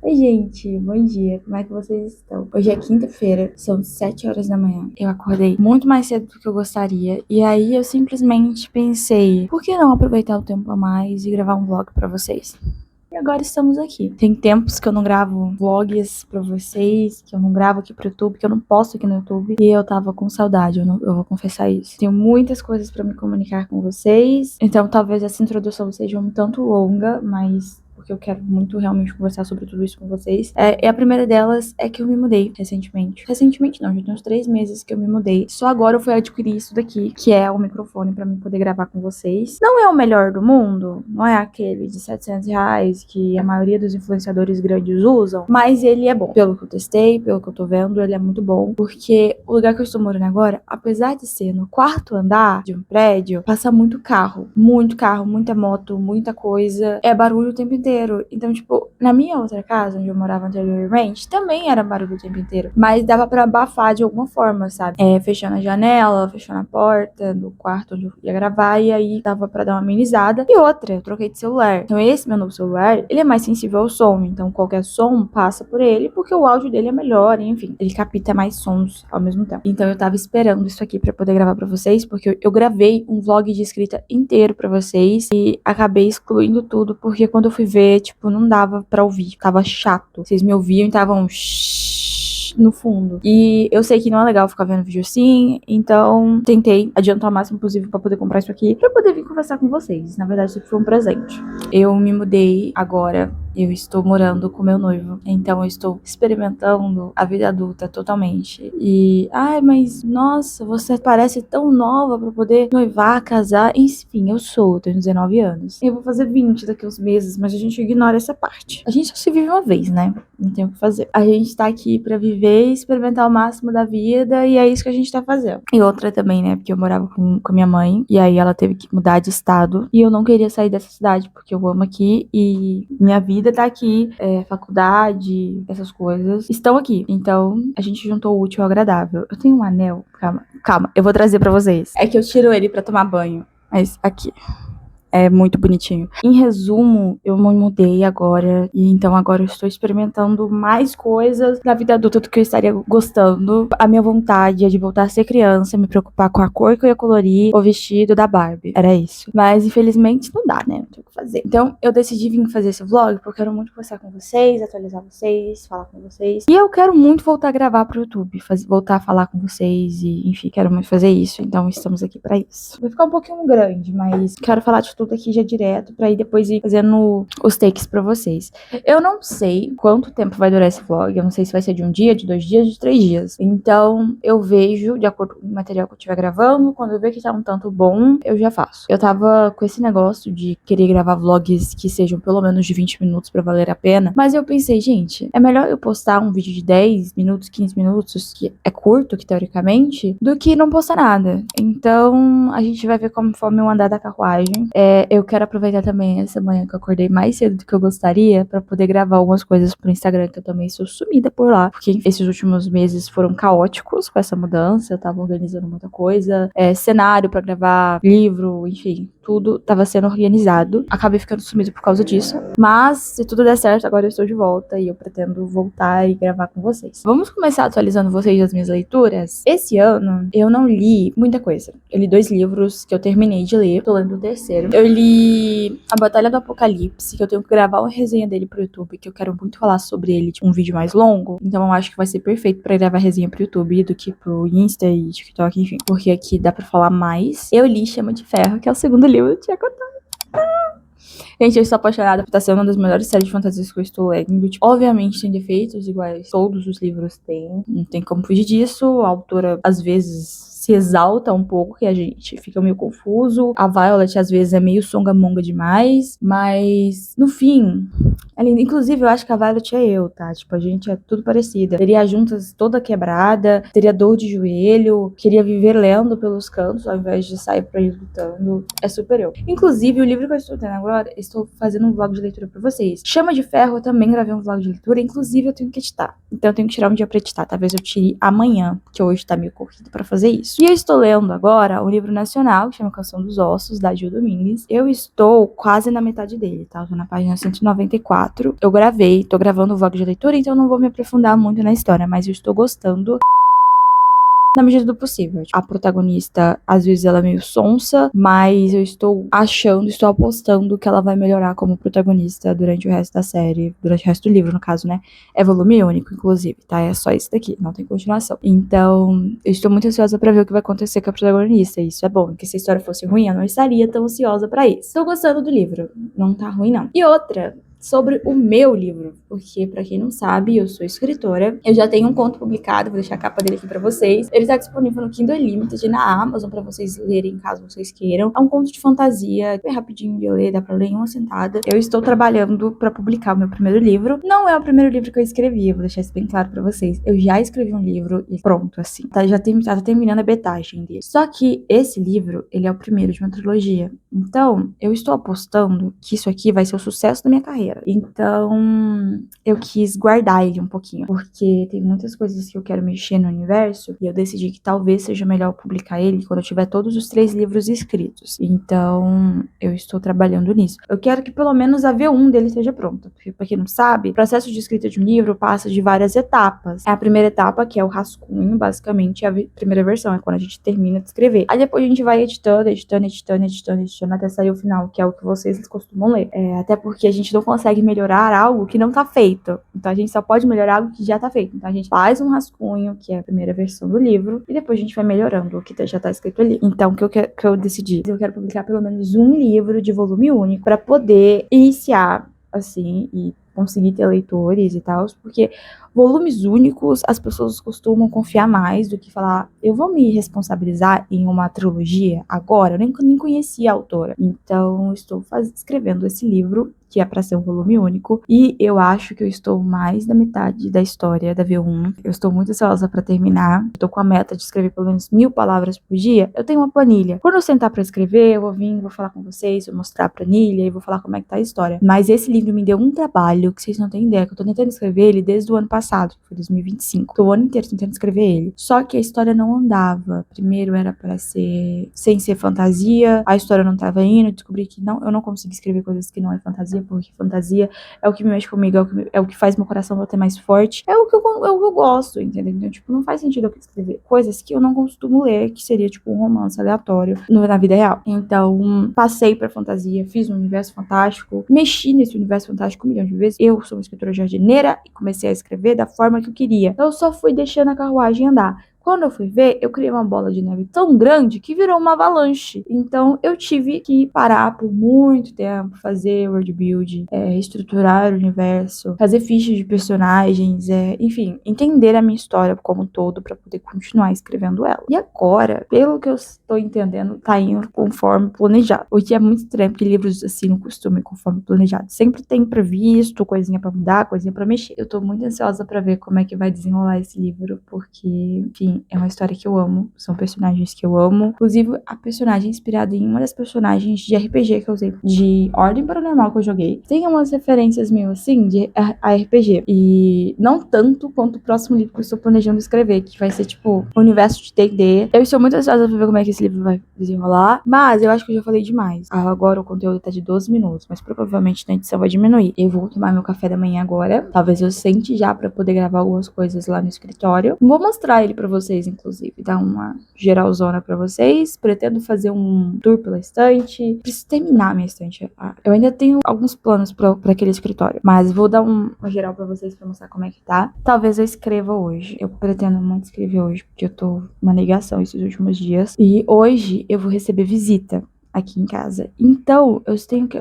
Oi, gente, bom dia, como é que vocês estão? Hoje é quinta-feira, são 7 horas da manhã. Eu acordei muito mais cedo do que eu gostaria, e aí eu simplesmente pensei, por que não aproveitar o tempo a mais e gravar um vlog pra vocês? E agora estamos aqui. Tem tempos que eu não gravo vlogs pra vocês, que eu não gravo aqui pro YouTube, que eu não posto aqui no YouTube, e eu tava com saudade, eu vou confessar isso. Tenho muitas coisas pra me comunicar com vocês, então talvez essa introdução seja um tanto longa, mas porque eu quero muito realmente conversar sobre tudo isso com vocês. E a primeira delas é que eu me mudei recentemente. Recentemente não, já tem uns 3 meses que eu me mudei. Só agora eu fui adquirir isso daqui, que é o microfone pra mim poder gravar com vocês. Não é o melhor do mundo, não é aquele de R$ 700 que a maioria dos influenciadores grandes usam, mas ele é bom. Pelo que eu testei, pelo que eu tô vendo, ele é muito bom, porque o lugar que eu estou morando agora, apesar de ser no 4º andar de um prédio, passa muito carro, muita moto, muita coisa, é barulho o tempo inteiro. Então, tipo, na minha outra casa, onde eu morava anteriormente, também era barulho o tempo inteiro. Mas dava pra abafar de alguma forma, sabe? Fechando a janela, fechando a porta do quarto onde eu ia gravar, e aí dava pra dar uma amenizada. E outra, eu troquei de celular. Então, esse meu novo celular, ele é mais sensível ao som. Então, qualquer som passa por ele, porque o áudio dele é melhor, enfim. Ele capta mais sons ao mesmo tempo. Então, eu tava esperando isso aqui pra poder gravar pra vocês, porque eu gravei um vlog de escrita inteiro pra vocês e acabei excluindo tudo, porque quando eu fui ver, tipo, não dava pra ouvir, tava chato. Vocês me ouviam e estavam no fundo. E eu sei que não é legal ficar vendo vídeo assim, então tentei adiantar o máximo possível pra poder comprar isso aqui, pra poder vir conversar com vocês. Na verdade, isso aqui foi um presente. Eu me mudei agora. Eu estou morando com meu noivo, então eu estou experimentando a vida adulta totalmente. E, ai, mas nossa, você parece tão nova pra poder noivar, casar. Enfim, eu tenho 19 anos. Eu vou fazer 20 daqui a uns meses, mas a gente ignora essa parte. A gente só se vive uma vez, né? Não tem o que fazer. A gente tá aqui pra viver e experimentar o máximo da vida, e é isso que a gente tá fazendo. E outra também, né? Porque eu morava com minha mãe, e aí ela teve que mudar de estado, e eu não queria sair dessa cidade, porque eu amo aqui, e minha vida tá aqui, faculdade, essas coisas estão aqui. Então, a gente juntou o útil ao agradável. Eu tenho um anel, calma, eu vou trazer pra vocês. É que eu tiro ele pra tomar banho, mas aqui. É muito bonitinho. Em resumo, eu me mudei agora, e então agora eu estou experimentando mais coisas da vida adulta do que eu estaria gostando. A minha vontade é de voltar a ser criança, me preocupar com a cor que eu ia colorir o vestido da Barbie. Era isso. Mas infelizmente não dá, né? Não tem o que fazer. Então eu decidi vir fazer esse vlog porque eu quero muito conversar com vocês, atualizar vocês, falar com vocês. E eu quero muito voltar a gravar pro YouTube, voltar a falar com vocês e, enfim, quero muito fazer isso. Então estamos aqui pra isso. Vai ficar um pouquinho grande, mas quero falar de tudo aqui já direto, pra ir depois ir fazendo os takes pra vocês. Eu não sei quanto tempo vai durar esse vlog, eu não sei se vai ser de 1 dia, de 2 dias, de 3 dias. Então, eu vejo, de acordo com o material que eu estiver gravando, quando eu ver que tá um tanto bom, eu já faço. Eu tava com esse negócio de querer gravar vlogs que sejam pelo menos de 20 minutos pra valer a pena, mas eu pensei, gente, é melhor eu postar um vídeo de 10 minutos, 15 minutos, que é curto, que teoricamente, do que não postar nada. Então, a gente vai ver conforme o andar da carruagem. Eu quero aproveitar também essa manhã que eu acordei mais cedo do que eu gostaria pra poder gravar algumas coisas pro Instagram, que eu também sou sumida por lá, porque esses últimos meses foram caóticos com essa mudança, eu tava organizando muita coisa, cenário pra gravar, livro, enfim, tudo tava sendo organizado. Acabei ficando sumido por causa disso, mas se tudo der certo, agora eu estou de volta e eu pretendo voltar e gravar com vocês. Vamos começar atualizando vocês das minhas leituras? Esse ano eu não li muita coisa. Eu li 2 livros que eu terminei de ler, tô lendo o terceiro. Eu li A Batalha do Apocalipse, que eu tenho que gravar uma resenha dele pro YouTube, que eu quero muito falar sobre ele, tipo, um vídeo mais longo. Então eu acho que vai ser perfeito pra gravar resenha pro YouTube do que pro Insta e TikTok, enfim. Porque aqui dá pra falar mais. Eu li Chama de Ferro, que é o segundo livro do Tia Cotada. Gente, eu estou apaixonada por estar sendo uma das melhores séries de fantasias que eu estou lendo. Tipo, obviamente tem defeitos, iguais todos os livros têm. Não tem como fugir disso. A autora, às vezes, se exalta um pouco, que a gente fica meio confuso. A Violet, às vezes, é meio songamonga demais. Mas, no fim, é linda. Inclusive, eu acho que a Violet é eu, tá? Tipo, a gente é tudo parecida. Teria as juntas toda quebrada, teria dor de joelho, queria viver lendo pelos cantos, ao invés de sair pra ir lutando. É super eu. Inclusive, o livro que eu estou tendo agora, estou fazendo um vlog de leitura pra vocês. Chama de Ferro, eu também gravei um vlog de leitura, inclusive eu tenho que editar. Então eu tenho que tirar um dia pra editar. Talvez eu tire amanhã, que hoje tá meio corrido pra fazer isso. E eu estou lendo agora um livro nacional, que chama Canção dos Ossos, da Gil Domingues. Eu estou quase na metade dele, tá? Eu tô na página 194. Eu gravei, tô gravando o vlog de leitura, então eu não vou me aprofundar muito na história, mas eu estou gostando na medida do possível. A protagonista, às vezes, ela é meio sonsa, mas eu estou apostando que ela vai melhorar como protagonista durante o resto da série, durante o resto do livro, no caso, né? É volume único, inclusive, tá? É só isso daqui, não tem continuação. Então, eu estou muito ansiosa pra ver o que vai acontecer com a protagonista. Isso é bom, porque se a história fosse ruim, eu não estaria tão ansiosa pra isso. Estou gostando do livro, não tá ruim, não. E outra, sobre o meu livro, porque pra quem não sabe, eu sou escritora, eu já tenho um conto publicado, vou deixar a capa dele aqui pra vocês. Ele tá disponível no Kindle Unlimited e na Amazon pra vocês lerem, caso vocês queiram. É um conto de fantasia, bem rapidinho de ler, dá pra ler em uma sentada. Eu estou trabalhando pra publicar o meu primeiro livro. Não é o primeiro livro que eu escrevi, eu vou deixar isso bem claro pra vocês. Eu já escrevi um livro e pronto, assim. Tá terminando a betagem dele. Só que esse livro, ele é o primeiro de uma trilogia. Então, eu estou apostando que isso aqui vai ser o sucesso da minha carreira. Então, eu quis guardar ele um pouquinho, porque tem muitas coisas que eu quero mexer no universo, e eu decidi que talvez seja melhor publicar ele quando eu tiver todos os 3 livros escritos. Então, eu estou trabalhando nisso. Eu quero que pelo menos a V1 dele esteja pronta, porque pra quem não sabe, o processo de escrita de um livro passa de várias etapas. A primeira etapa, que é o rascunho, basicamente, é a primeira versão, é quando a gente termina de escrever. Aí depois a gente vai editando até sair o final, que é o que vocês costumam ler. Até porque a gente não consegue melhorar algo que não tá feito. Então a gente só pode melhorar algo que já tá feito. Então a gente faz um rascunho, que é a primeira versão do livro, e depois a gente vai melhorando o que já tá escrito ali. Então o que eu decidi? Eu quero publicar pelo menos um livro de volume único pra poder iniciar, assim, e conseguir ter leitores e tal, porque volumes únicos, as pessoas costumam confiar mais do que falar, eu vou me responsabilizar em uma trilogia agora? Eu nem conhecia a autora. Então, estou escrevendo esse livro, que é pra ser um volume único, e eu acho que eu estou mais da metade da história da V1. Eu estou muito ansiosa pra terminar. Eu tô com a meta de escrever pelo menos 1000 palavras por dia. Eu tenho uma planilha. Quando eu sentar pra escrever, eu vou falar com vocês, vou mostrar a planilha e vou falar como é que tá a história. Mas esse livro me deu um trabalho que vocês não têm ideia, que eu tô tentando escrever ele desde o ano passado, que foi 2025. Tô o ano inteiro tentando escrever ele. Só que a história não andava. Primeiro era pra ser sem ser fantasia, a história não tava indo, eu descobri que eu não consegui escrever coisas que não é fantasia, porque fantasia é o que me mexe comigo, é o que faz meu coração bater mais forte, é o que eu gosto, entendeu? Então, tipo, não faz sentido eu escrever coisas que eu não costumo ler, que seria, tipo, um romance aleatório na vida real. Então, passei pra fantasia, fiz um universo fantástico, mexi nesse universo fantástico 1 milhão de vezes. Eu sou uma escritora jardineira e comecei a escrever da forma que eu queria. Eu só fui deixando a carruagem andar. Quando eu fui ver, eu criei uma bola de neve tão grande que virou uma avalanche. Então, eu tive que parar por muito tempo, fazer world build, estruturar o universo, fazer fichas de personagens, enfim, entender a minha história como um todo para poder continuar escrevendo ela. E agora, pelo que eu estou entendendo, tá indo conforme planejado. O que é muito estranho, porque livros assim não costumam ir conforme planejado. Sempre tem previsto, coisinha pra mudar, coisinha pra mexer. Eu tô muito ansiosa pra ver como é que vai desenrolar esse livro, porque, enfim, mim, é uma história que eu amo, são personagens que eu amo. Inclusive, a personagem inspirada em uma das personagens de RPG que eu usei, de Ordem Paranormal que eu joguei, tem umas referências meio assim, de a RPG. E não tanto quanto o próximo livro que eu estou planejando escrever, que vai ser, tipo, o universo de D&D. Eu estou muito ansiosa pra ver como é que esse livro vai desenrolar, mas eu acho que eu já falei demais. Agora o conteúdo tá de 12 minutos, mas provavelmente na edição vai diminuir. Eu vou tomar meu café da manhã agora, talvez eu sente já pra poder gravar algumas coisas lá no escritório. Vou mostrar ele pra vocês, inclusive, dar uma geralzona pra vocês. Pretendo fazer um tour pela estante. Preciso terminar minha estante. Eu ainda tenho alguns planos pra aquele escritório, mas vou dar uma geral pra vocês pra mostrar como é que tá. Talvez eu escreva hoje. Eu pretendo muito escrever hoje, porque eu tô uma negação esses últimos dias. E hoje eu vou receber visita aqui em casa. Então, eu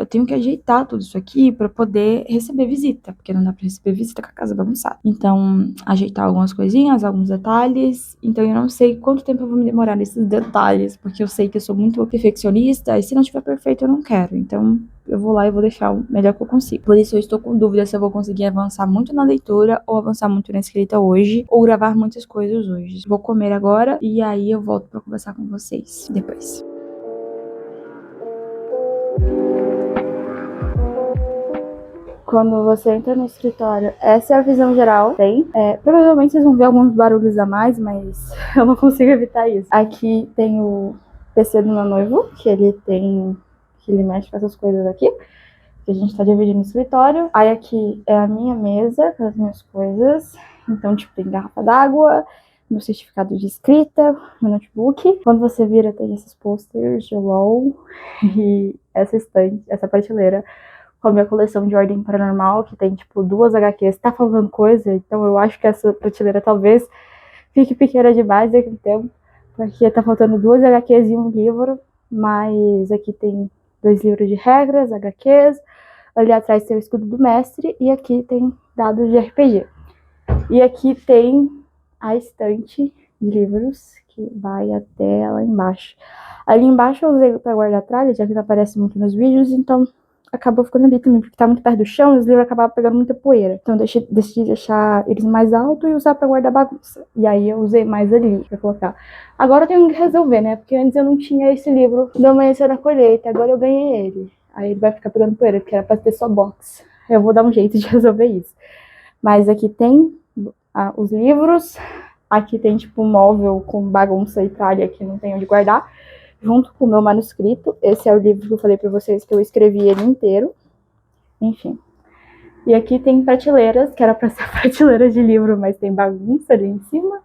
tenho que ajeitar tudo isso aqui pra poder receber visita, porque não dá pra receber visita com a casa bagunçada. Então, ajeitar algumas coisinhas, alguns detalhes. Então, eu não sei quanto tempo eu vou me demorar nesses detalhes, porque eu sei que eu sou muito perfeccionista e se não tiver perfeito, eu não quero. Então, eu vou lá e vou deixar o melhor que eu consigo. Por isso, eu estou com dúvida se eu vou conseguir avançar muito na leitura ou avançar muito na escrita hoje, ou gravar muitas coisas hoje. Vou comer agora e aí eu volto pra conversar com vocês depois. Quando você entra no escritório, essa é a visão geral, tem. Provavelmente vocês vão ver alguns barulhos a mais, mas eu não consigo evitar isso. Aqui tem o PC do meu noivo, que ele mexe com essas coisas aqui, que a gente tá dividindo o escritório. Aí aqui é a minha mesa, com as minhas coisas. Então, tipo, tem garrafa d'água, meu certificado de escrita, meu notebook. Quando você vira, tem esses posters de LOL e essa estante, essa prateleira com a minha coleção de Ordem Paranormal, que tem, tipo, 2 HQs. Tá faltando coisa, então eu acho que essa prateleira talvez fique pequena demais daqui a um tempo, porque tá faltando 2 HQs e um livro, mas aqui tem 2 livros de regras, HQs, ali atrás tem o escudo do mestre, e aqui tem dados de RPG. E aqui tem a estante de livros, que vai até lá embaixo. Ali embaixo eu usei pra guardar tralha, já que não aparece muito nos vídeos, então acabou ficando ali também, porque tá muito perto do chão e os livros acabavam pegando muita poeira. Então eu decidi deixar eles mais altos e usar pra guardar bagunça. E aí eu usei mais ali pra colocar. Agora eu tenho que resolver, né? Porque antes eu não tinha esse livro do Amanhecer na Colheita, agora eu ganhei ele. Aí ele vai ficar pegando poeira, porque era pra ter só box. Eu vou dar um jeito de resolver isso. Mas aqui tem os livros, aqui tem tipo um móvel com bagunça e tralha que não tem onde guardar, junto com o meu manuscrito. Esse é o livro que eu falei pra vocês que eu escrevi ele inteiro. Enfim. E aqui tem prateleiras, que era pra ser prateleiras de livro, mas tem bagunça ali em cima.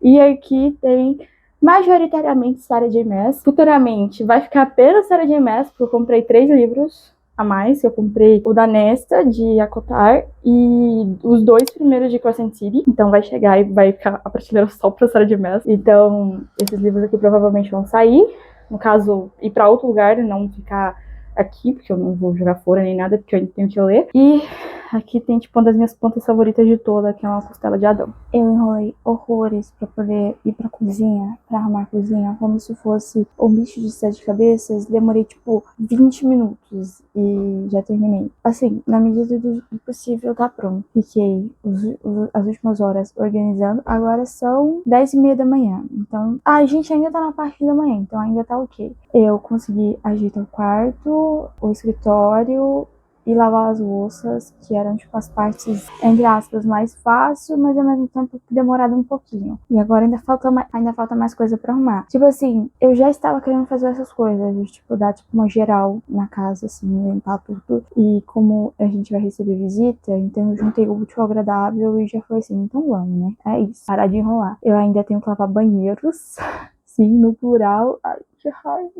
E aqui tem majoritariamente Sarah J. Maas. Futuramente vai ficar apenas Sarah J. Maas, porque eu comprei 3 livros a mais. Eu comprei o da Nesta, de Acotar, e os 2 primeiros de Crescent City. Então vai chegar e vai ficar a prateleira só pra Sarah J. Maas. Então esses livros aqui provavelmente vão sair. No caso, ir pra outro lugar e não ficar aqui, porque eu não vou jogar fora nem nada, porque eu ainda tenho que ler. E aqui tem, tipo, uma das minhas plantas favoritas de toda, que é uma costela de Adão. Eu enrolei horrores pra poder ir pra cozinha, pra arrumar a cozinha, como se fosse um bicho de 7 cabeças. Demorei, tipo, 20 minutos e já terminei. Assim, na medida do possível, tá pronto. Fiquei as últimas horas organizando. Agora são 10h30 da manhã. Então, a gente ainda tá na parte da manhã, então ainda tá ok. Eu consegui ajeitar o quarto, o escritório e lavar as louças, que eram, tipo, as partes, entre aspas, mais fácil, mas ao mesmo tempo demorado um pouquinho. E agora ainda falta mais coisa pra arrumar. Tipo assim, eu já estava querendo fazer essas coisas, de, tipo, dar, tipo, uma geral na casa, assim, limpar tudo. E como a gente vai receber visita, então eu juntei o útil ao agradável e já foi assim, então vamos, né? É isso, parar de enrolar. Eu ainda tenho que lavar banheiros, sim, no plural. Ai, que raiva.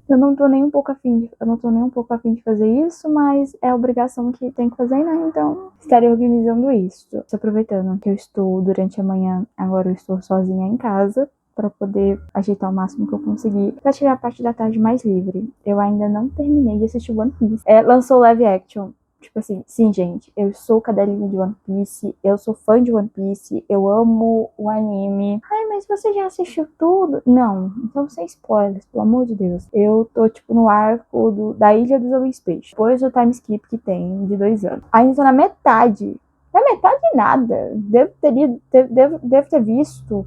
Eu não tô nem um pouco afim de fazer isso, mas é a obrigação que tem que fazer, né? Então, estarei organizando isso. Estou aproveitando que eu estou durante a manhã, agora eu estou sozinha em casa, para poder ajeitar o máximo que eu conseguir, para tirar a parte da tarde mais livre. Eu ainda não terminei de assistir One Piece. Lançou live action. Tipo assim, sim, gente, eu sou cadelinha de One Piece, eu sou fã de One Piece, eu amo o anime. Ai, mas você já assistiu tudo? Não, então sem spoilers, pelo amor de Deus. Eu tô, tipo, no arco da Ilha dos Homens Peixes, depois do time skip que tem, de 2 anos. Ainda tô na metade Na metade nada. Devo ter visto,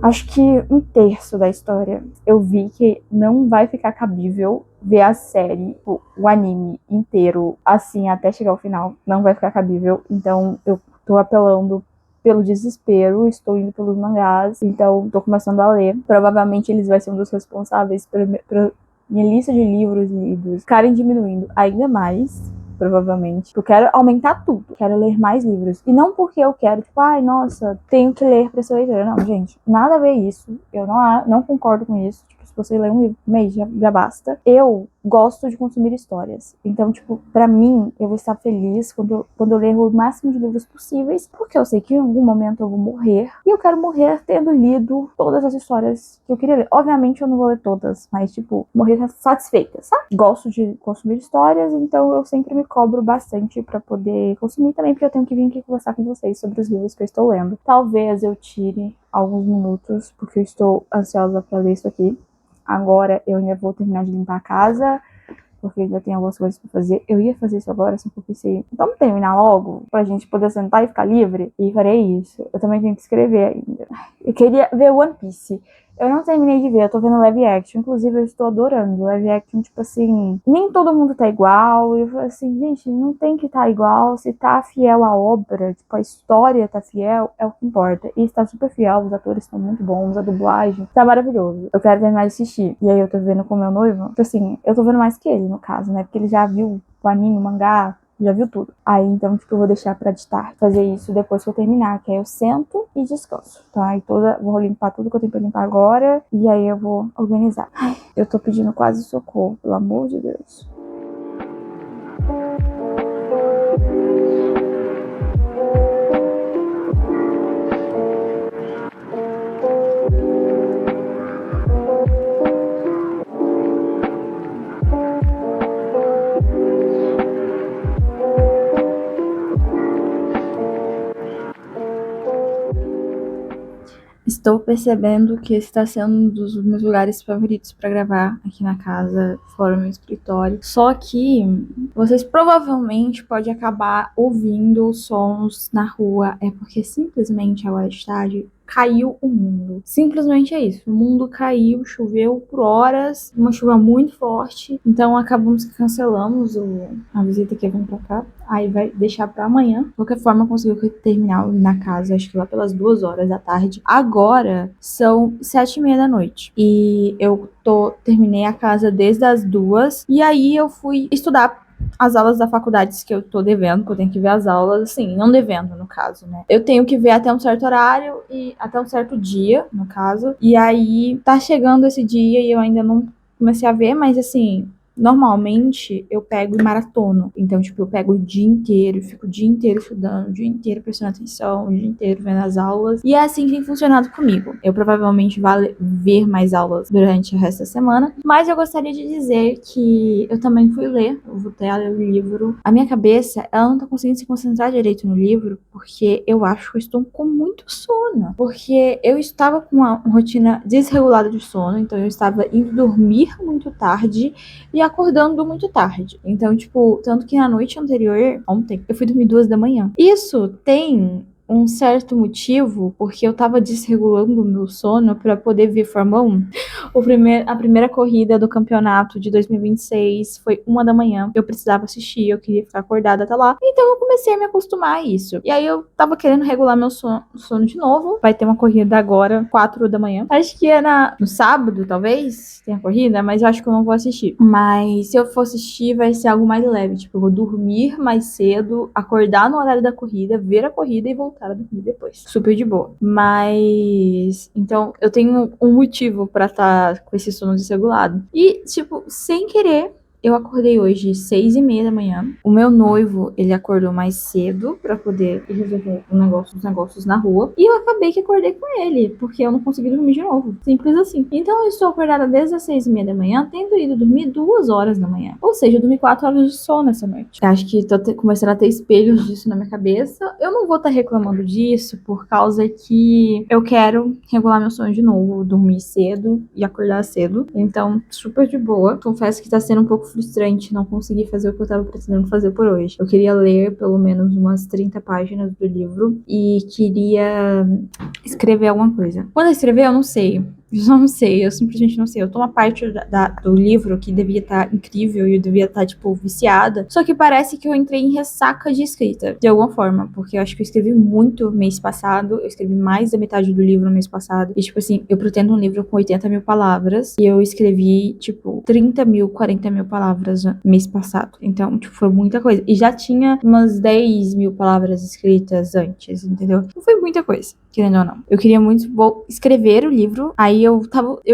acho que um terço da história. Eu vi que não vai ficar cabível ver a série, o anime inteiro, assim, até chegar ao final. Não vai ficar cabível. Então, eu tô apelando pelo desespero, estou indo pelos mangás, então tô começando a ler. Provavelmente eles vão ser um dos responsáveis pra minha lista de livros lidos ficarem diminuindo ainda mais. Provavelmente. Eu quero aumentar tudo. Quero ler mais livros. E não porque eu quero, tipo, ai, nossa, tenho que ler pra ser leitora. Não, gente, nada a ver isso. Eu não concordo com isso. Tipo, se você ler um livro por mês, já basta. Eu gosto de consumir histórias. Então, tipo, pra mim, eu vou estar feliz quando eu ler o máximo de livros possíveis, porque eu sei que em algum momento eu vou morrer. E eu quero morrer tendo lido todas as histórias que eu queria ler. Obviamente, eu não vou ler todas, mas, tipo, morrer satisfeita, sabe? Gosto de consumir histórias, então eu sempre me cobro bastante pra poder consumir também, porque eu tenho que vir aqui conversar com vocês sobre os livros que eu estou lendo. Talvez eu tire alguns minutos, porque eu estou ansiosa pra ler isso aqui. Agora eu ainda vou terminar de limpar a casa, porque ainda tem algumas coisas pra fazer. Eu ia fazer isso agora, só que eu pensei, vamos terminar logo, pra gente poder sentar e ficar livre? E farei isso. Eu também tenho que escrever ainda. Eu queria ver One Piece. Eu não terminei de ver, eu tô vendo live action. Inclusive, eu estou adorando live action, tipo assim, nem todo mundo tá igual. E eu falei assim, gente, não tem que tá igual. Se tá fiel à obra, tipo, a história tá fiel, é o que importa. E está super fiel, os atores estão muito bons, a dublagem tá maravilhoso. Eu quero terminar de assistir. E aí eu tô vendo com o meu noivo. Tipo assim, eu tô vendo mais que ele, no caso, né? Porque ele já viu o anime, o mangá, já viu tudo. Aí, então, tipo, eu vou deixar pra editar, fazer isso depois que eu terminar, que aí eu sento e descanso, tá? E vou limpar tudo que eu tenho pra limpar agora, e aí eu vou organizar. Ai, eu tô pedindo quase socorro, pelo amor de Deus. Estou percebendo que esse está sendo um dos meus lugares favoritos para gravar aqui na casa, fora o meu escritório. Só que vocês provavelmente podem acabar ouvindo sons na rua. É porque simplesmente agora de tarde caiu o mundo. Simplesmente é isso. O mundo caiu, choveu por horas, uma chuva muito forte. Então acabamos que cancelamos a visita que ia vir pra cá. Aí vai deixar pra amanhã. De qualquer forma, conseguiu terminar na casa, acho que lá pelas 2 horas da tarde. Agora são 7h30 da noite. E eu terminei a casa desde as 2. E aí eu fui estudar as aulas da faculdade que eu tô devendo, que eu tenho que ver as aulas, assim, não devendo, no caso, né? Eu tenho que ver até um certo horário e até um certo dia, no caso. E aí tá chegando esse dia e eu ainda não comecei a ver, mas assim, normalmente eu pego e maratono. Então, tipo, eu pego o dia inteiro, fico o dia inteiro estudando, o dia inteiro prestando atenção, o dia inteiro vendo as aulas. E é assim que tem funcionado comigo. Eu provavelmente vou ver mais aulas durante o resto da semana, mas eu gostaria de dizer que eu também fui ler, eu voltei a ler o livro. A minha cabeça, ela não tá conseguindo se concentrar direito no livro, porque eu acho que eu estou com muito sono. Porque eu estava com uma rotina desregulada de sono, então eu estava indo dormir muito tarde e acordando muito tarde. Então, tipo, tanto que na noite anterior, ontem, eu fui dormir 2 da manhã. Isso tem um certo motivo, porque eu tava desregulando o meu sono pra poder ver Fórmula 1. A primeira corrida do campeonato de 2026 foi 1 da manhã. Eu precisava assistir, eu queria ficar acordada até lá. Então eu comecei a me acostumar a isso. E aí eu tava querendo regular meu sono de novo. Vai ter uma corrida agora, 4 da manhã. Acho que é no sábado, talvez, tenha corrida, mas eu acho que eu não vou assistir. Mas se eu for assistir, vai ser algo mais leve. Tipo, eu vou dormir mais cedo, acordar no horário da corrida, ver a corrida e voltar a dormir depois. Super de boa. Mas, então, eu tenho um motivo pra estar com esse sono desregulado. E, tipo, sem querer, eu acordei hoje 6h30 da manhã. O meu noivo, ele acordou mais cedo pra poder resolver os negócios na rua. E eu acabei que acordei com ele, porque eu não consegui dormir de novo. Simples assim. Então eu estou acordada desde as 6h30 da manhã, tendo ido dormir 2 horas da manhã. Ou seja, eu dormi 4 horas de sono essa noite. Acho que tô começando a ter espelhos disso na minha cabeça. Eu não vou estar reclamando disso, por causa que eu quero regular meu sono de novo, dormir cedo e acordar cedo. Então, super de boa. Confesso que tá sendo um pouco frustrante não conseguir fazer o que eu tava pretendendo fazer por hoje. Eu queria ler pelo menos umas 30 páginas do livro e queria escrever alguma coisa. Quando eu escrever, eu não sei. Eu não sei, eu simplesmente não sei. Eu tô uma parte do livro que devia estar incrível e eu devia estar, tipo, viciada. Só que parece que eu entrei em ressaca de escrita, de alguma forma. Porque eu acho que eu escrevi muito mês passado. Eu escrevi mais da metade do livro no mês passado. E, tipo assim, eu pretendo um livro com 80 mil palavras. E eu escrevi, tipo, 30 mil, 40 mil palavras no mês passado. Então, tipo, foi muita coisa. E já tinha umas 10 mil palavras escritas antes, entendeu? Não foi muita coisa, querendo ou não. Eu queria muito escrever o livro. Aí eu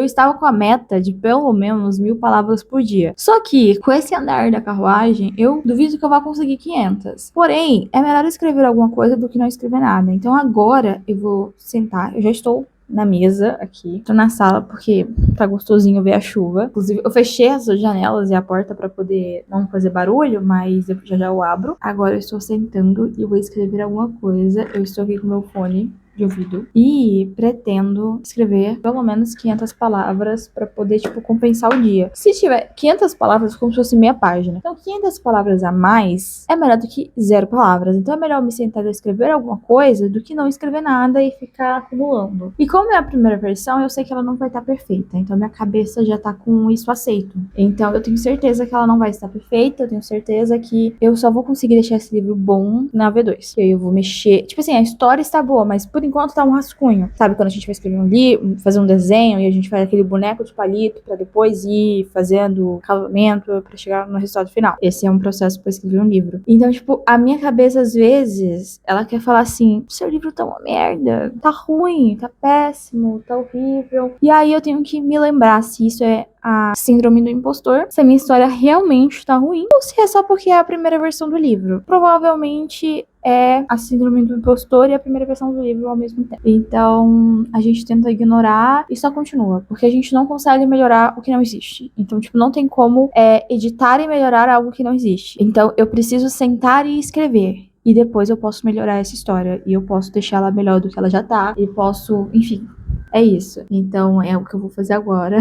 estava com a meta de pelo menos 1000 palavras por dia. Só que, com esse andar da carruagem, eu duvido que eu vá conseguir 500. Porém, é melhor escrever alguma coisa do que não escrever nada. Então agora eu vou sentar. Eu já estou na mesa aqui. Tô na sala porque tá gostosinho ver a chuva. Inclusive, eu fechei as janelas e a porta pra poder não fazer barulho, mas eu já eu abro. Agora eu estou sentando e vou escrever alguma coisa. Eu estou aqui com meu fone de ouvido e pretendo escrever pelo menos 500 palavras pra poder, tipo, compensar o dia. Se tiver 500 palavras, como se fosse meia página. Então, 500 palavras a mais é melhor do que 0 palavras. Então, é melhor me sentar e escrever alguma coisa do que não escrever nada e ficar acumulando. E como é a primeira versão, eu sei que ela não vai estar perfeita. Então, minha cabeça já tá com isso aceito. Então, eu tenho certeza que ela não vai estar perfeita. Eu tenho certeza que eu só vou conseguir deixar esse livro bom na V2. E aí eu vou mexer. Tipo assim, a história está boa, mas por enquanto tá um rascunho. Sabe quando a gente vai escrever um livro, fazer um desenho e a gente faz aquele boneco de palito pra depois ir fazendo acabamento pra chegar no resultado final. Esse é um processo pra escrever um livro. Então, tipo, a minha cabeça às vezes, ela quer falar assim: seu livro tá uma merda, tá ruim, tá péssimo, tá horrível. E aí eu tenho que me lembrar se isso é a síndrome do impostor, se a minha história realmente tá ruim, ou se é só porque é a primeira versão do livro. Provavelmente é a síndrome do impostor e a primeira versão do livro ao mesmo tempo. Então, a gente tenta ignorar e só continua, porque a gente não consegue melhorar o que não existe. Então, tipo, não tem como editar e melhorar algo que não existe. Então, eu preciso sentar e escrever. E depois eu posso melhorar essa história. E eu posso deixar ela melhor do que ela já tá. E posso, enfim, é isso. Então, é o que eu vou fazer agora.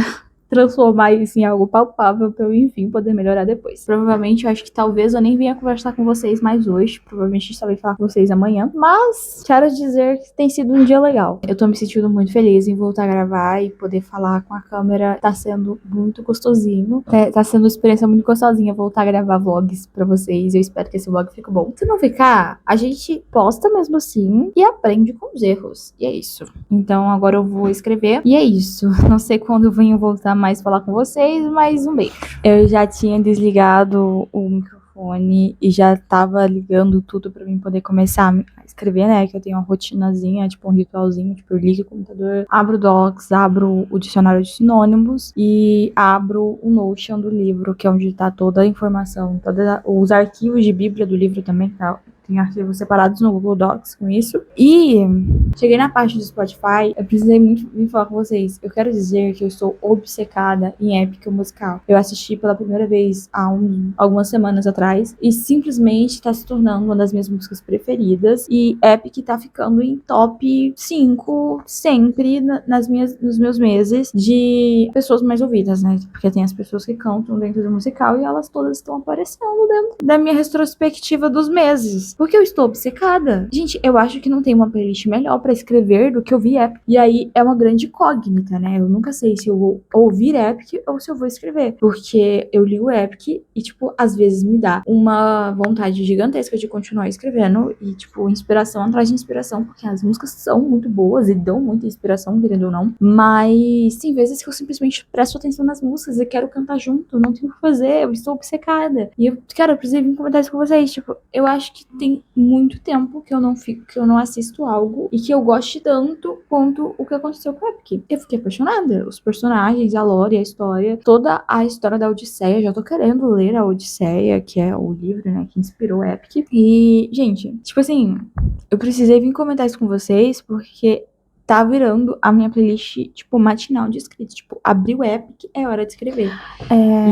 Transformar isso em algo palpável pra eu, enfim, poder melhorar depois. Provavelmente, eu acho que talvez eu nem venha conversar com vocês mais hoje. Provavelmente só vou falar com vocês amanhã. Mas, quero dizer que tem sido um dia legal. Eu tô me sentindo muito feliz em voltar a gravar e poder falar com a câmera. Tá sendo muito gostosinho. Tá sendo uma experiência muito gostosinha voltar a gravar vlogs pra vocês. Eu espero que esse vlog fique bom. Se não ficar, a gente posta mesmo assim e aprende com os erros. E é isso. Então, agora eu vou escrever. E é isso. Não sei quando eu venho voltar mais falar com vocês, mas um beijo. Eu já tinha desligado o microfone e já tava ligando tudo pra mim poder começar a escrever, né? Que eu tenho uma rotinazinha, tipo um ritualzinho, tipo eu ligo o computador, abro o Docs, abro o dicionário de sinônimos e abro o Notion do livro, que é onde tá toda a informação, todos os arquivos de Bíblia do livro também, tá? Tem arquivos separados no Google Docs com isso. E cheguei na parte do Spotify, eu precisei muito vir falar com vocês. Eu quero dizer que eu estou obcecada em épica musical. Eu assisti pela primeira vez há algumas semanas atrás e simplesmente tá se tornando uma das minhas músicas preferidas. E Epic tá ficando em top 5 sempre nos meus meses de pessoas mais ouvidas, né? Porque tem as pessoas que cantam dentro do musical e elas todas estão aparecendo dentro da minha retrospectiva dos meses. Porque eu estou obcecada. Gente, eu acho que não tem uma playlist melhor pra escrever do que ouvir Epic. E aí é uma grande incógnita, né? Eu nunca sei se eu vou ouvir Epic ou se eu vou escrever. Porque eu li o Epic e, tipo, às vezes me dá uma vontade gigantesca de continuar escrevendo. E, tipo, inspiração atrás de inspiração. Porque as músicas são muito boas e dão muita inspiração, querendo ou não. Mas tem vezes que eu simplesmente presto atenção nas músicas e quero cantar junto. Não tenho o que fazer. Eu estou obcecada. E eu, cara, eu preciso vir comentar isso com vocês. Tipo, eu acho que tem muito tempo que eu não assisto algo e que eu goste tanto quanto o que aconteceu com o Epic. Eu fiquei apaixonada. Os personagens, a lore, a história, toda a história da Odisseia. Já tô querendo ler a Odisseia, que é o livro, né, que inspirou o Epic. E, gente, tipo assim, eu precisei vir comentar isso com vocês porque tá virando a minha playlist, tipo, matinal de escrita. Tipo, abri o Epic, é hora de escrever.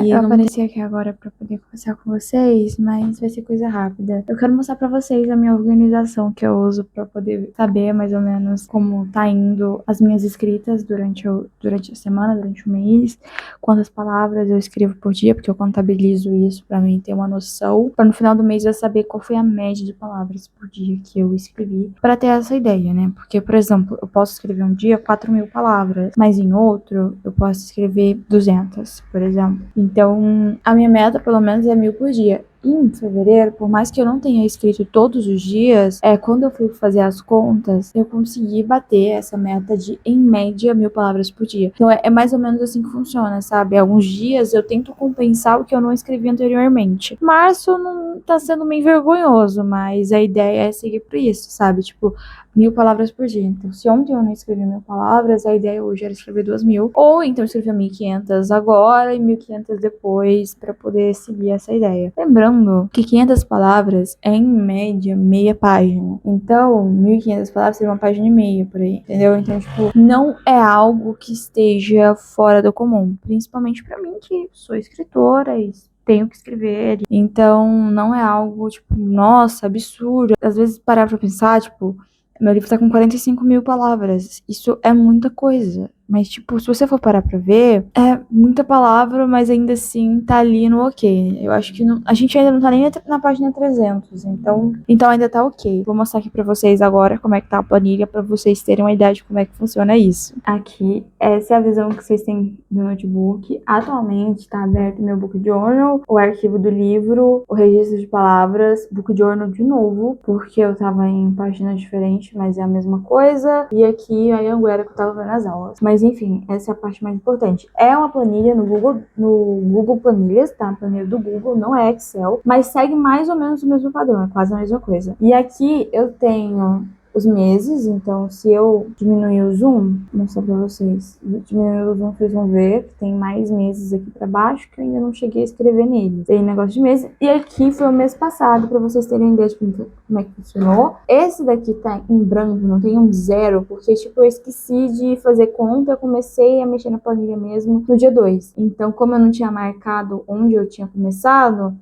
Eu apareci aqui agora pra poder conversar com vocês, mas vai ser coisa rápida. Eu quero mostrar pra vocês a minha organização que eu uso pra poder saber mais ou menos como tá indo as minhas escritas durante a semana, durante o mês, quantas palavras eu escrevo por dia, porque eu contabilizo isso pra mim ter uma noção, pra no final do mês eu saber qual foi a média de palavras por dia que eu escrevi, pra ter essa ideia, né? Porque, por exemplo, eu posso escrever um dia 4.000 palavras, mas em outro eu posso escrever 200, por exemplo. Então, a minha meta, pelo menos, é 1.000 por dia. Em fevereiro, por mais que eu não tenha escrito todos os dias, quando eu fui fazer as contas, eu consegui bater essa meta de, em média, 1.000 palavras por dia. Então, é mais ou menos assim que funciona, sabe? Alguns dias eu tento compensar o que eu não escrevi anteriormente. Março não tá sendo meio vergonhoso, mas a ideia é seguir por isso, sabe? Tipo, 1.000 palavras por dia. Então, se ontem eu não escrevi 1.000 palavras, a ideia hoje era escrever 2.000. Ou então escrever 1.500 agora e 1.500 depois, pra poder seguir essa ideia. Lembrando que 500 palavras é, em média, meia página. Então, 1.500 palavras seria uma página e meia por aí, entendeu? Então, tipo, não é algo que esteja fora do comum. Principalmente pra mim, que sou escritora e tenho que escrever. Então, não é algo, tipo, nossa, absurdo. Às vezes, parar pra pensar, tipo, meu livro tá com 45.000 palavras. Isso é muita coisa. Mas, tipo, se você for parar pra ver, é muita palavra, mas ainda assim tá ali no ok. Eu acho que a gente ainda não tá nem na página 300, então ainda tá ok. Vou mostrar aqui pra vocês agora como é que tá a planilha, pra vocês terem uma ideia de como é que funciona isso. Aqui, essa é a visão que vocês têm do notebook. Atualmente tá aberto meu book journal, o arquivo do livro, o registro de palavras, book journal de novo, porque eu tava em páginas diferentes, mas é a mesma coisa. E aqui a Anguera que eu tava vendo as aulas. Mas enfim, essa é a parte mais importante. É uma planilha no Google Planilhas, tá? A planilha do Google, não é Excel, mas segue mais ou menos o mesmo padrão, é quase a mesma coisa. E aqui eu tenho os meses, então se eu diminuir o zoom, vou mostrar pra vocês, diminuir o zoom, vocês vão ver que tem mais meses aqui pra baixo que eu ainda não cheguei a escrever neles. Tem negócio de meses, e aqui foi o mês passado, pra vocês terem ideia de como é que funcionou. Esse daqui tá em branco, não tem um zero, porque tipo, eu esqueci de fazer conta, eu comecei a mexer na planilha mesmo no dia 2. Então, como eu não tinha marcado onde eu tinha começado,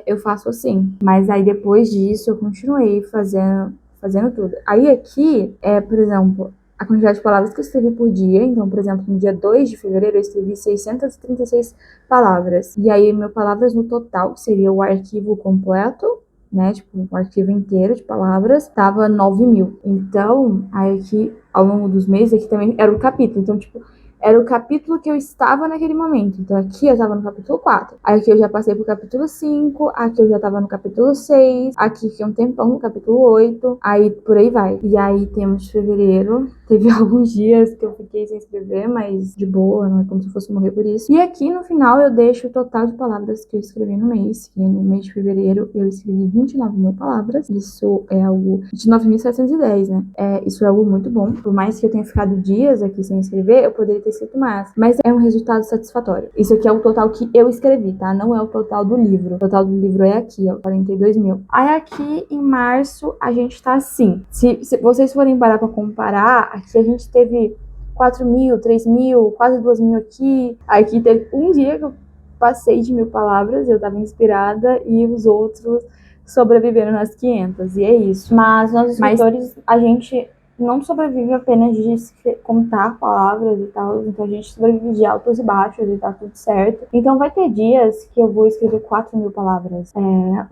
eu faço assim. Mas aí depois disso eu continuei fazendo tudo. Aí aqui, por exemplo, a quantidade de palavras que eu escrevi por dia. Então, por exemplo, no dia 2 de fevereiro eu escrevi 636 palavras. E aí, meu palavras no total, que seria o arquivo completo, né, tipo, o arquivo inteiro de palavras, tava 9.000. Então, aí aqui, ao longo dos meses, aqui também era o capítulo. Então, tipo, era o capítulo que eu estava naquele momento. Então, aqui eu estava no capítulo 4. Aí aqui eu já passei pro capítulo 5. Aqui eu já estava no capítulo 6. Aqui fiquei um tempão no capítulo 8. Aí por aí vai. E aí temos fevereiro. Teve alguns dias que eu fiquei sem escrever, mas de boa, não é como se eu fosse morrer por isso. E aqui no final eu deixo o total de palavras que eu escrevi no mês. Que no mês de fevereiro eu escrevi 29.000 palavras. Isso é algo... 29.710, né? Isso é algo muito bom. Por mais que eu tenha ficado dias aqui sem escrever, eu poderia ter escrito mais. Mas é um resultado satisfatório. Isso aqui é o total que eu escrevi, tá? Não é o total do livro. O total do livro é aqui, ó, 42.000. Aí aqui em março a gente tá assim. Se vocês forem parar pra comparar, aqui a gente teve 4.000, 3.000, quase 2.000 aqui. Aqui teve um dia que eu passei de 1.000 palavras, eu tava inspirada, e os outros sobreviveram nas 500, e é isso. Mas nós escritores, a gente não sobrevive apenas de contar palavras e tal, então a gente sobrevive de altos e baixos e tá tudo certo. Então vai ter dias que eu vou escrever 4.000 palavras.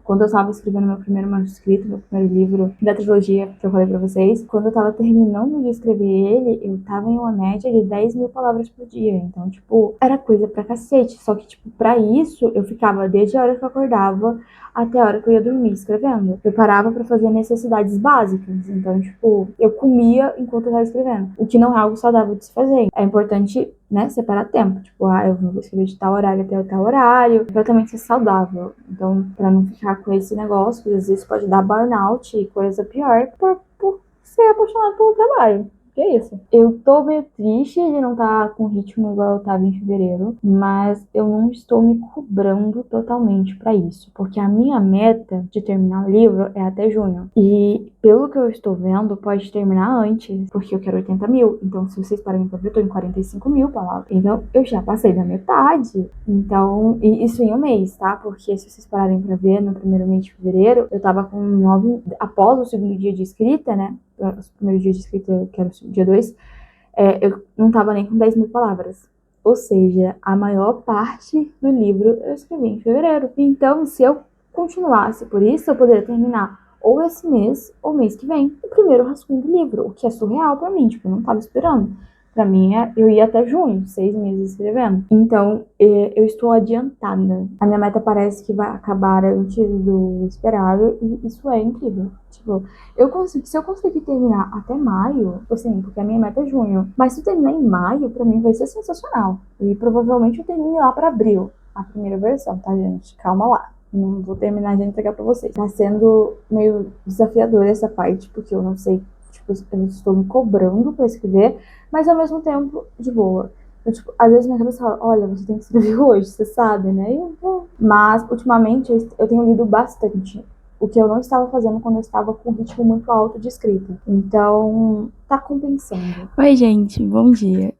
Quando eu tava escrevendo meu primeiro manuscrito, meu primeiro livro da trilogia que eu falei pra vocês, quando eu tava terminando de escrever ele, eu tava em uma média de 10.000 palavras por dia. Então, tipo, era coisa pra cacete. Só que, tipo, pra isso, eu ficava desde a hora que eu acordava até a hora que eu ia dormir escrevendo. Eu parava pra fazer necessidades básicas. Então, tipo, eu comia enquanto eu tava escrevendo. O que não é algo saudável de se fazer. É importante, né, separar tempo. Tipo, eu vou escrever de tal horário até tal horário. Pra também ser saudável. Então, pra não ficar com esse negócio, que às vezes pode dar burnout e coisa pior por ser apaixonado pelo trabalho. que é isso. Eu tô meio triste de não estar com ritmo igual eu tava em fevereiro, mas eu não estou me cobrando totalmente pra isso, porque a minha meta de terminar o livro é até junho. E pelo que eu estou vendo, pode terminar antes, porque eu quero 80 mil. Então, se vocês pararem pra ver, eu tô em 45 mil palavras. Então, eu já passei da metade. Então, e isso em um mês, tá? Porque se vocês pararem pra ver, no primeiro mês de fevereiro, eu tava com 9, após o segundo dia de escrita, né? Os primeiros dias de escrita, que era o dia 2, eu não tava nem com 10 mil palavras. Ou seja, a maior parte do livro eu escrevi em fevereiro. Então, se eu continuasse por isso, eu poderia terminar ou esse mês ou mês que vem o primeiro rascunho do livro, o que é surreal pra mim, tipo, eu não tava esperando. Pra mim, eu ia até junho, 6 meses escrevendo. Então, eu estou adiantada. A minha meta parece que vai acabar antes do esperado e isso é incrível. Tipo, se eu conseguir terminar até maio, assim, porque a minha meta é junho, mas se eu terminar em maio, pra mim vai ser sensacional. E provavelmente eu termine lá pra abril, a primeira versão, tá, gente? Calma lá. Não vou terminar de entregar pra vocês. Tá sendo meio desafiador essa parte, porque eu não sei, tipo, eu estou me cobrando pra escrever, mas ao mesmo tempo, de boa. Eu, tipo, às vezes minha cabeça fala, olha, você tem que escrever hoje, você sabe, né? E eu vou. Mas, ultimamente, eu tenho lido bastante. O que eu não estava fazendo quando eu estava com um ritmo muito alto de escrita. Então, tá compensando. Oi, gente, bom dia.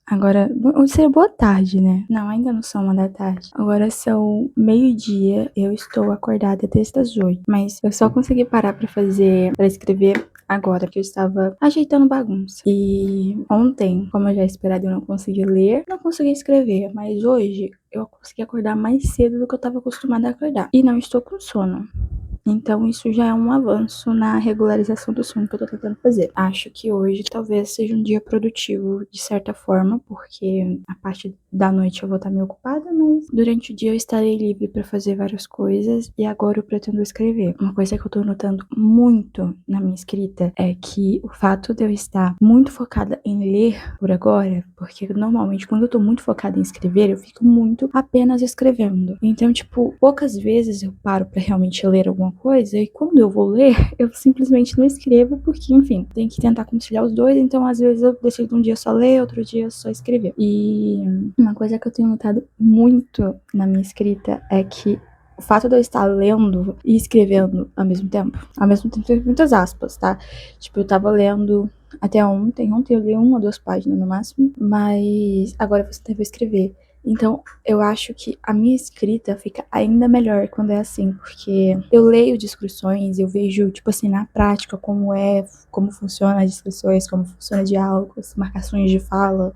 Agora, seria boa tarde, né? Não, ainda não são 1 da tarde. Agora são meio-dia, eu estou acordada desde as 8. Mas eu só consegui parar pra escrever agora, porque eu estava ajeitando bagunça. E ontem, como eu já esperava, eu não consegui ler, não consegui escrever. Mas hoje, eu consegui acordar mais cedo do que eu estava acostumada a acordar. E não estou com sono. Então, isso já é um avanço na regularização do sono que eu tô tentando fazer. Acho que hoje talvez seja um dia produtivo, de certa forma, porque a parte da noite eu vou estar meio ocupada, mas durante o dia eu estarei livre pra fazer várias coisas e agora eu pretendo escrever. Uma coisa que eu tô notando muito na minha escrita é que o fato de eu estar muito focada em ler por agora, porque normalmente quando eu tô muito focada em escrever, eu fico muito apenas escrevendo. Então, tipo, poucas vezes eu paro pra realmente ler alguma coisa, e quando eu vou ler, eu simplesmente não escrevo, porque, enfim, tem que tentar conciliar os dois, então às vezes eu decido um dia só ler, outro dia só escrever. E uma coisa que eu tenho notado muito na minha escrita é que o fato de eu estar lendo e escrevendo ao mesmo tempo tem muitas aspas, tá? Tipo, eu tava lendo até ontem eu li 1 ou 2 páginas no máximo, mas agora você deve escrever. Então, eu acho que a minha escrita fica ainda melhor quando é assim, porque eu leio descrições, eu vejo, tipo assim, na prática como funciona as descrições, como funciona diálogos, marcações de fala,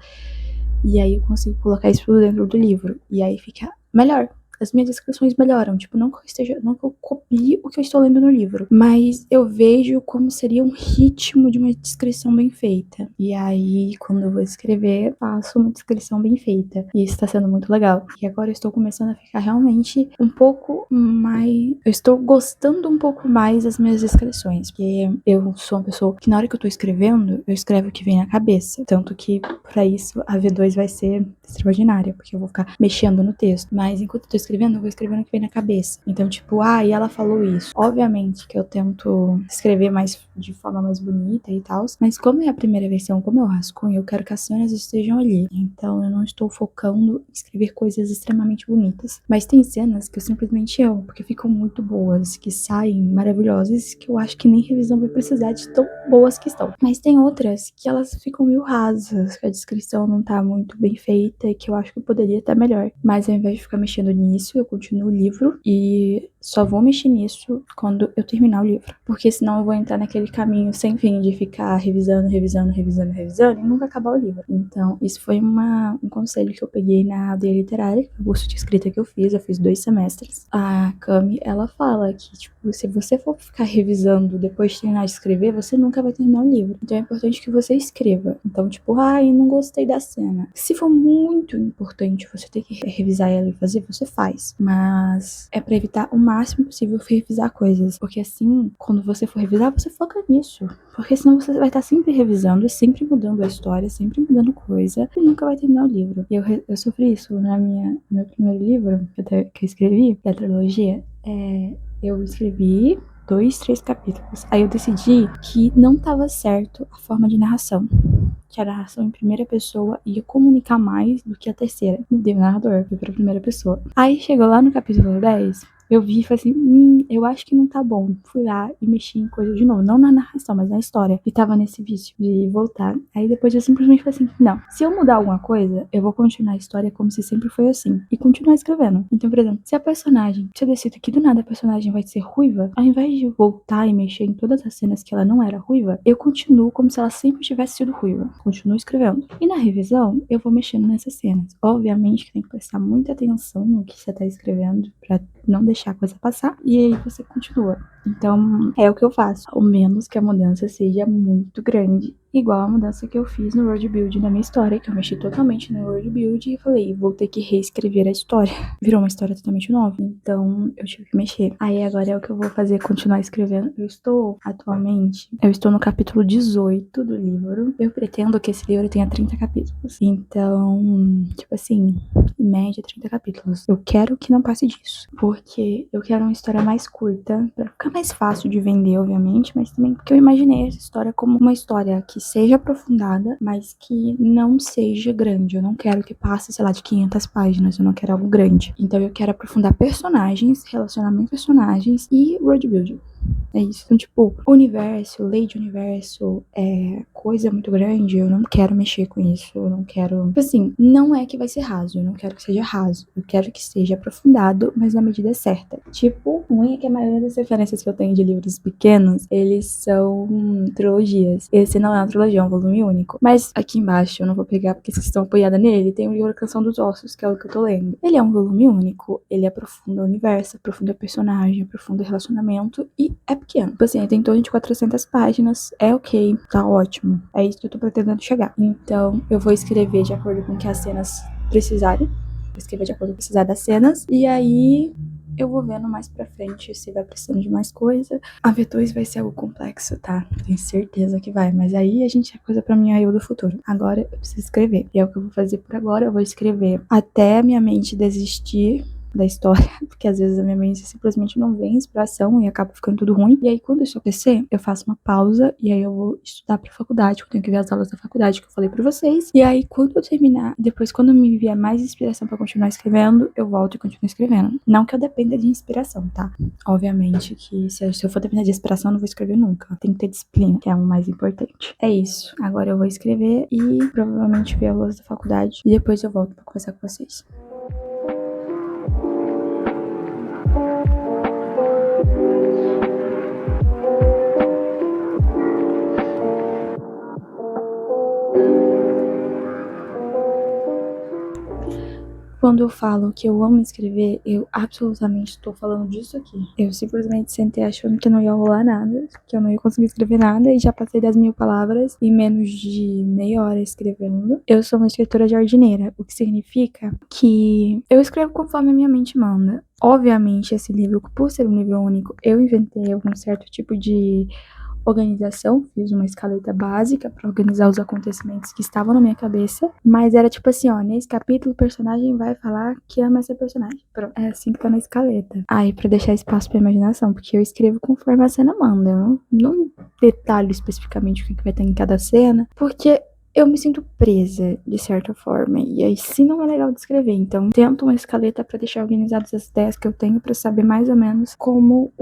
e aí eu consigo colocar isso tudo dentro do livro, e aí fica melhor. As minhas descrições melhoram, tipo, não que eu copie o que eu estou lendo no livro, mas eu vejo como seria um ritmo de uma descrição bem feita. E aí, quando eu vou escrever, faço uma descrição bem feita. E isso tá sendo muito legal. E agora eu estou começando a ficar realmente um pouco mais. Eu estou gostando um pouco mais das minhas descrições, porque eu sou uma pessoa que na hora que eu tô escrevendo, eu escrevo o que vem na cabeça. Tanto que, pra isso, a V2 vai ser extraordinária, porque eu vou ficar mexendo no texto. Mas enquanto eu tô escrevendo, eu vou escrevendo o que vem na cabeça. Então, tipo, e ela falou isso. Obviamente que eu tento escrever de forma mais bonita e tal, mas como é a primeira versão, como eu rascunho, eu quero que as cenas estejam ali. Então, eu não estou focando em escrever coisas extremamente bonitas. Mas tem cenas que eu simplesmente amo, porque ficam muito boas, que saem maravilhosas, que eu acho que nem revisão vai precisar de tão boas que estão. Mas tem outras que elas ficam meio rasas, que a descrição não tá muito bem feita e que eu acho que poderia estar melhor. Mas ao invés de ficar mexendo nisso, eu continuo o livro e só vou mexer nisso quando eu terminar o livro. Porque senão eu vou entrar naquele caminho sem fim de ficar revisando e nunca acabar o livro. Então, isso foi um conselho que eu peguei na aldeia literária, o curso de escrita que eu fiz 2 semestres. A Cami, ela fala que, tipo, se você for ficar revisando depois de terminar de escrever, você nunca vai terminar o livro. Então é importante que você escreva. Então, tipo, eu não gostei da cena. Se for muito importante você ter que revisar ela e fazer, você faz. Mas é pra evitar o máximo possível revisar coisas. Porque assim, quando você for revisar, você foca nisso. Porque senão você vai estar sempre revisando, sempre mudando a história, sempre mudando coisa, e nunca vai terminar o livro. E eu sofri isso no meu primeiro livro, que eu escrevi, da trilogia. Eu escrevi 2, 3 capítulos. Aí eu decidi que não tava certo a forma de narração. Que a narração em primeira pessoa ia comunicar mais do que a terceira. Mudei o narrador, fui pra primeira pessoa. Aí chegou lá no capítulo 10, eu vi e falei assim, eu acho que não tá bom. Fui lá e mexi em coisa de novo. Não na narração, mas na história. E tava nesse vício de voltar. Aí depois eu simplesmente falei assim, não. Se eu mudar alguma coisa, eu vou continuar a história como se sempre foi assim. E continuar escrevendo. Então, por exemplo, se eu decido que do nada a personagem vai ser ruiva, ao invés de voltar e mexer em todas as cenas que ela não era ruiva, eu continuo como se ela sempre tivesse sido ruiva. Continuo escrevendo. E na revisão, eu vou mexendo nessas cenas. Obviamente que tem que prestar muita atenção no que você tá escrevendo pra não deixar a coisa passar, e aí você continua. Então, é o que eu faço, ao menos que a mudança seja muito grande. Igual a mudança que eu fiz no world build da minha história, que eu mexi totalmente no world build e falei, vou ter que reescrever a história. Virou uma história totalmente nova, então eu tive que mexer. Aí agora é o que eu vou fazer, continuar escrevendo. Eu estou no capítulo 18 do livro. Eu pretendo que esse livro tenha 30 capítulos. Então, tipo assim, em média 30 capítulos. Eu quero que não passe disso, porque eu quero uma história mais curta, pra ficar mais fácil de vender, obviamente, mas também porque eu imaginei essa história como uma história que seja aprofundada, mas que não seja grande. Eu não quero que passe, sei lá, de 500 páginas, eu não quero algo grande. Então eu quero aprofundar personagens, relacionamento de personagens e world building. É isso. Então, tipo, universo, lei de universo, coisa muito grande, eu não quero mexer com isso, eu não quero... Tipo assim, não é que vai ser raso, eu não quero que seja raso, eu quero que seja aprofundado, mas na medida certa. Tipo, ruim é que a maioria das referências que eu tenho de livros pequenos, eles são trilogias. Esse não é uma trilogia, é um volume único. Mas aqui embaixo, eu não vou pegar porque vocês estão apoiadas nele, tem o livro Canção dos Ossos, que é o que eu tô lendo. Ele é um volume único, ele aprofunda o universo, aprofunda o personagem, aprofunda o relacionamento e é pequeno. Tipo assim, tem em torno de 400 páginas, é ok, tá ótimo. É isso que eu tô pretendendo chegar. Então, eu vou escrever de acordo com o que as cenas precisarem. Vou escrever de acordo com o que precisar das cenas. E aí, eu vou vendo mais pra frente se vai precisando de mais coisa. A V2 vai ser algo complexo, tá? Tenho certeza que vai. Mas aí a gente é coisa pra mim aí do futuro. Agora eu preciso escrever. E é o que eu vou fazer por agora. Eu vou escrever até a minha mente desistir da história, porque às vezes a minha mente simplesmente não vem inspiração e acaba ficando tudo ruim. E aí, quando isso acontecer, eu faço uma pausa e aí eu vou estudar pra faculdade, eu tenho que ver as aulas da faculdade que eu falei pra vocês. E aí, quando eu terminar, depois, quando me vier mais inspiração pra continuar escrevendo, eu volto e continuo escrevendo. Não que eu dependa de inspiração, tá? Obviamente que se eu for depender de inspiração, eu não vou escrever nunca. Tem que ter disciplina, que é o mais importante. É isso. Agora eu vou escrever e provavelmente ver aulas da faculdade. E depois eu volto pra conversar com vocês. Quando eu falo que eu amo escrever, eu absolutamente estou falando disso aqui. Eu simplesmente sentei achando que não ia rolar nada, que eu não ia conseguir escrever nada, e já passei das 1000 palavras em menos de meia hora escrevendo. Eu sou uma escritora jardineira, o que significa que eu escrevo conforme a minha mente manda. Obviamente, esse livro, por ser um livro único, eu inventei algum certo tipo de organização, fiz uma escaleta básica pra organizar os acontecimentos que estavam na minha cabeça, mas era tipo assim, ó, nesse capítulo o personagem vai falar que ama essa personagem. Pronto, é assim que tá na escaleta. Aí, pra deixar espaço pra imaginação, porque eu escrevo conforme a cena manda, eu não detalho especificamente o que vai ter em cada cena, porque eu me sinto presa, de certa forma, e aí sim não é legal de escrever, então tento uma escaleta pra deixar organizadas as ideias que eu tenho, pra saber mais ou menos como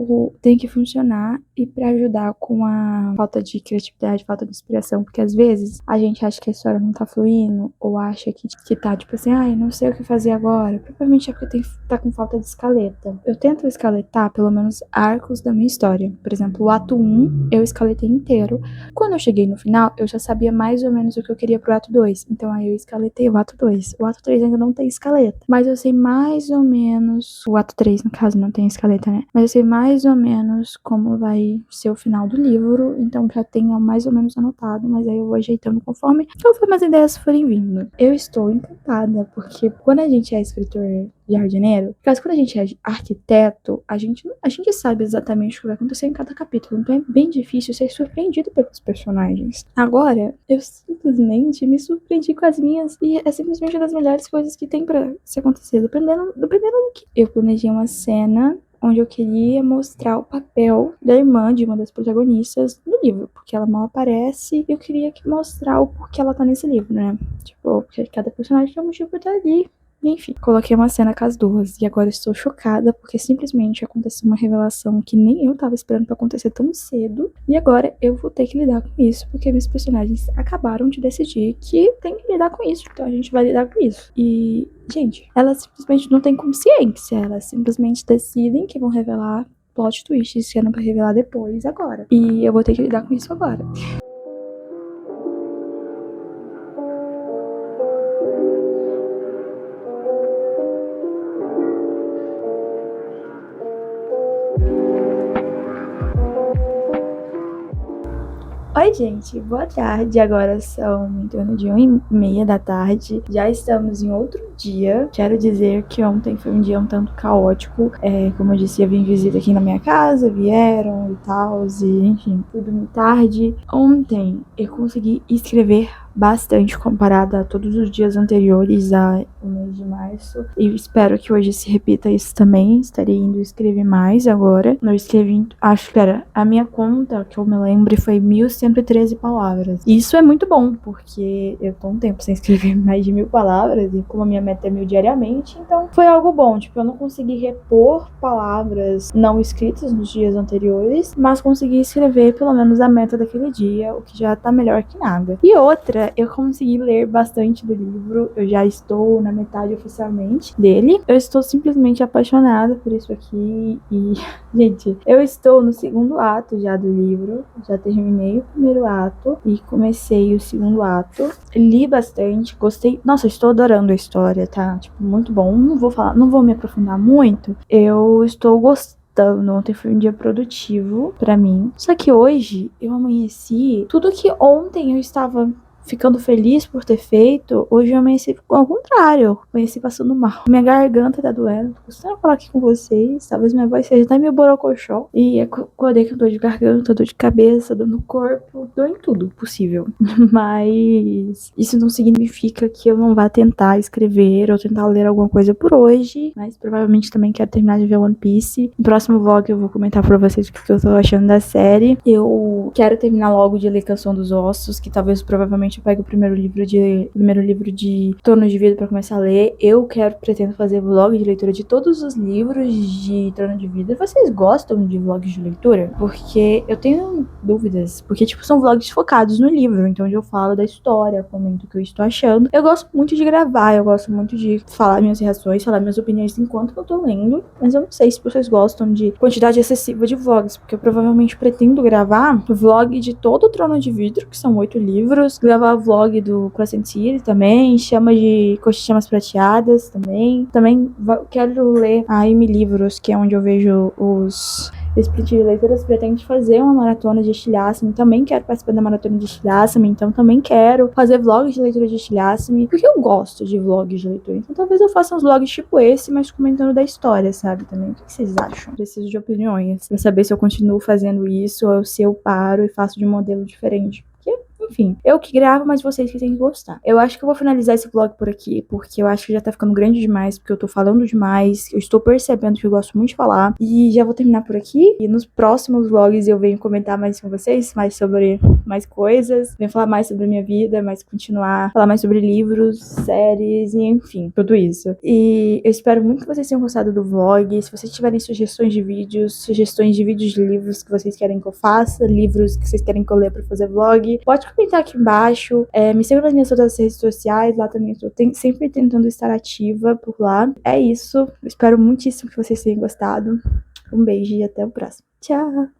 tem que funcionar e pra ajudar com a falta de criatividade, falta de inspiração, porque às vezes a gente acha que a história não tá fluindo, ou acha que tá tipo assim, eu não sei o que fazer agora, provavelmente é porque tá com falta de escaleta. Eu tento escaletar pelo menos arcos da minha história, por exemplo, o ato 1 eu escaletei inteiro. Quando eu cheguei no final, eu já sabia mais ou menos o que eu queria pro ato 2. Então aí eu escaletei o ato 2. O ato 3 ainda não tem escaleta. Mas eu sei mais ou menos... O ato 3, no caso, não tem escaleta, né? Mas eu sei mais ou menos como vai ser o final do livro. Então já tenho mais ou menos anotado. Mas aí eu vou ajeitando conforme as ideias forem vindo. Eu estou encantada, porque quando a gente é escritor jardineiro, porque quando a gente é arquiteto, a gente sabe exatamente o que vai acontecer em cada capítulo. Então é bem difícil ser surpreendido pelos personagens. Agora, eu simplesmente me surpreendi com as minhas e é simplesmente uma das melhores coisas que tem pra se acontecer, dependendo do que. Eu planejei uma cena onde eu queria mostrar o papel da irmã de uma das protagonistas no livro, porque ela mal aparece e eu queria mostrar o porquê ela tá nesse livro, né? Tipo, porque cada personagem tem um motivo pra estar ali. Enfim, coloquei uma cena com as duas e agora estou chocada porque simplesmente aconteceu uma revelação que nem eu tava esperando pra acontecer tão cedo e agora eu vou ter que lidar com isso porque meus personagens acabaram de decidir que tem que lidar com isso, então a gente vai lidar com isso. E, gente, elas simplesmente não têm consciência, elas simplesmente decidem que vão revelar plot twists que eram pra revelar depois, agora. E eu vou ter que lidar com isso agora. Oi, gente, boa tarde. Agora são em torno de 1h30 da tarde. Já estamos em outro dia. Quero dizer que ontem foi um dia um tanto caótico. Como eu disse, eu vim visita aqui na minha casa, vieram e tal, e enfim, fui dormir tarde. Ontem eu consegui escrever bastante comparada a todos os dias anteriores ao mês de março. E espero que hoje se repita isso também. Estarei indo escrever mais agora. Eu escrevi, acho que era a minha conta, que eu me lembro, foi 1.113 palavras. E isso é muito bom, porque eu tô um tempo sem escrever mais de 1.000 palavras, e como a minha meta é 1.000 diariamente, então foi algo bom. Tipo, eu não consegui repor palavras não escritas nos dias anteriores, mas consegui escrever pelo menos a meta daquele dia, o que já tá melhor que nada. E outra, eu consegui ler bastante do livro, eu já estou na metade oficialmente dele. Eu estou simplesmente apaixonada por isso aqui e, gente, eu estou no segundo ato já do livro, já terminei o primeiro ato e comecei o segundo ato. Li bastante, gostei. Nossa, eu estou adorando a história, tá? Tipo, muito bom. Não vou me aprofundar muito. Eu estou gostando. Ontem foi um dia produtivo pra mim. Só que hoje eu amanheci. Tudo que ontem eu estava ficando feliz por ter feito, hoje eu amanheci ao contrário. Eu amanheci passando mal. Minha garganta tá doendo. Tô custando falar aqui com vocês. Talvez minha voz seja até meio borocochó. E acordei com dor de garganta, dor de cabeça, dor no corpo, dor em tudo possível. Mas isso não significa que eu não vá tentar escrever ou tentar ler alguma coisa por hoje. Mas provavelmente também quero terminar de ver One Piece. No próximo vlog eu vou comentar pra vocês o que eu tô achando da série. Eu quero terminar logo de ler Canção dos Ossos, que talvez provavelmente eu pegue o primeiro livro de Trono de Vidro pra começar a ler. Pretendo fazer vlog de leitura de todos os livros de Trono de Vidro. Vocês gostam de vlogs de leitura? Porque eu tenho dúvidas. Porque, tipo, são vlogs focados no livro. Então, onde eu falo da história, comento o que eu estou achando. Eu gosto muito de gravar. Eu gosto muito de falar minhas reações, falar minhas opiniões enquanto eu tô lendo. Mas eu não sei se vocês gostam de quantidade excessiva de vlogs. Porque eu provavelmente pretendo gravar vlog de todo o Trono de Vidro, que são 8 livros. Gravar vlog do Crescent City também. Chamas Prateadas também. Também quero ler a M Livros, que é onde eu vejo os split de leituras. Pretendo fazer uma maratona de Estilhaçame. Também quero participar da maratona de Estilhaçame. Então também quero fazer vlogs de leitura de Estilhaçame. Porque eu gosto de vlogs de leitura. Então talvez eu faça uns vlogs tipo esse, mas comentando da história, sabe? Também. O que vocês acham? Preciso de opiniões. Pra saber se eu continuo fazendo isso ou se eu paro e faço de um modelo diferente. Enfim, eu que gravo, mas vocês que têm que gostar. Eu acho que eu vou finalizar esse vlog por aqui, porque eu acho que já tá ficando grande demais, porque eu tô falando demais, eu estou percebendo que eu gosto muito de falar, e já vou terminar por aqui, e nos próximos vlogs eu venho comentar mais com vocês, mais sobre mais coisas, venho falar mais sobre a minha vida, mais continuar, falar mais sobre livros, séries, e enfim, tudo isso. E eu espero muito que vocês tenham gostado do vlog. Se vocês tiverem sugestões de vídeos de livros que vocês querem que eu faça, livros que vocês querem que eu leia pra fazer vlog, pode comentar aqui embaixo. Me siga nas minhas outras redes sociais, lá também estou sempre tentando estar ativa por lá. É isso, eu espero muitíssimo que vocês tenham gostado. Um beijo e até o próximo. Tchau!